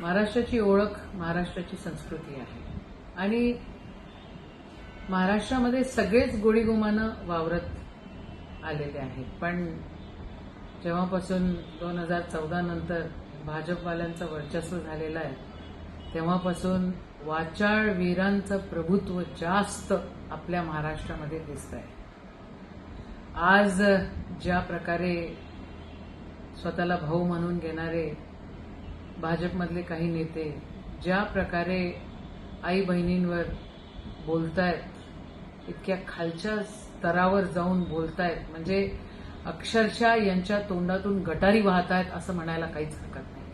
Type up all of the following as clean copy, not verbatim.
महाराष्ट्राची ओळख महाराष्ट्राची संस्कृती आहे आणि महाराष्ट्रामध्ये सगळेच गोडीगुमानं वावरत आलेले आहेत. पण जेव्हापासून 2014 नंतर भाजपवाल्यांचं वर्चस्व झालेलं आहे तेव्हापासून वाचाळ वीरांचं प्रभुत्व जास्त आपल्या महाराष्ट्रामध्ये दिसत आहे. आज ज्या प्रकारे स्वतःला भाऊ म्हणून घेणारे भाजपमधले काही नेते ज्या प्रकारे आई बहिणींवर बोलतायत, इतक्या खालच्या स्तरावर जाऊन बोलतायत, म्हणजे अक्षरशः यांच्या तोंडातून गटारी वाहतायत असं म्हणायला काहीच हरकत नाही.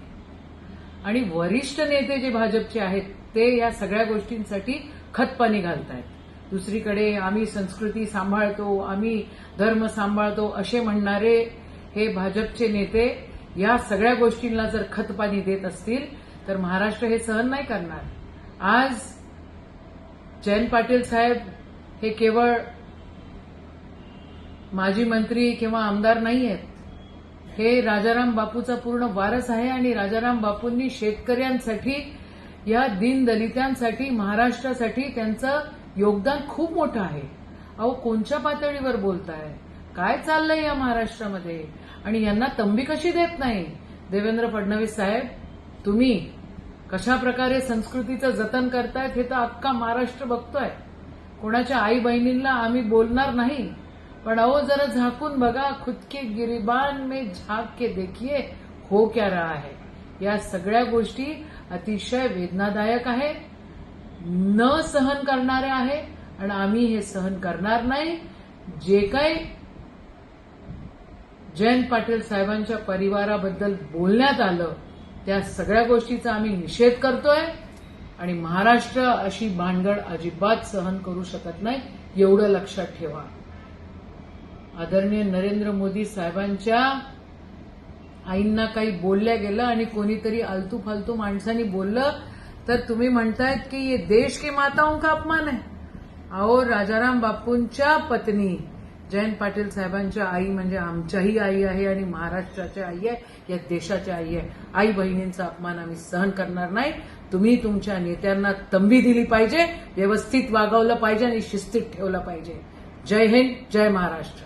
आणि वरिष्ठ नेते जे भाजपचे आहेत ते या सगळ्या गोष्टींसाठी खतपाणी घालतायत. दुसरीकडे आम्ही संस्कृती सांभाळतो, आम्ही धर्म सांभाळतो असे म्हणणारे हे भाजपचे नेते या सगळ्या गोष्टींना जर खतपाणी देत असतील तर महाराष्ट्र हे सहन नाही करणार. आज जयंत पाटील साहेब हे केवळ माजी मंत्री किंवा आमदार नाही आहेत, हे राजाराम बापूचा पूर्ण वारस आहे आणि राजाराम बापूंनी शेतकऱ्यांसाठी, या दीनदलितांसाठी, महाराष्ट्रासाठी त्यांचं योगदान खूप मोठं आहे. अहो, कोणत्या पातळीवर बोलताय, काय चाललंय या महाराष्ट्रामध्ये आणि यांना तंबी कशी देत नाही? देवेंद्र फडणवीस साहेब, तुम्ही कशा प्रकारे संस्कृतीचं जतन करतायत हे तर अख्खा महाराष्ट्र बघतोय. कोणाच्या आई बहिणींना आम्ही बोलणार नाही, पण अहो जरा झाकून बघा, खुद के गिरिबान में झाक के देखिए हो क्या रहा है. या सगळ्या गोष्टी अतिशय वेदनादायक आहे, न सहन करणाऱ्या आहे आणि आम्ही हे सहन करणार नाही. जे काही जयंत पाटील साहेबांच्या परिवाराबद्दल बोलण्यात आलं त्या सगळ्या गोष्टीचा आम्ही निषेध करतोय आणि महाराष्ट्र अशी भानगड अजिबात सहन करू शकत नाही, एवढं लक्षात ठेवा. आदरणीय नरेंद्र मोदी साहेबांच्या आईंना काही बोलल्या गेलं आणि कोणीतरी आलतू फालतू माणसांनी बोललं तर तुम्ही म्हणतायत की ये देश की माताओं का अपमान है. अहो, राजाराम बापूंच्या पत्नी जयंत पाटील साहेबांच्या आई म्हणजे आमच्याही आई आहे आणि महाराष्ट्राच्या आई आहे, या देशाच्या आई आहे. आई बहिणींचा अपमान आम्ही सहन करणार नाही. तुम्ही तुमच्या नेत्यांना तंबी दिली पाहिजे, व्यवस्थित वागवलं पाहिजे आणि शिस्तीत ठेवलं पाहिजे. जय हिंद, जय महाराष्ट्र.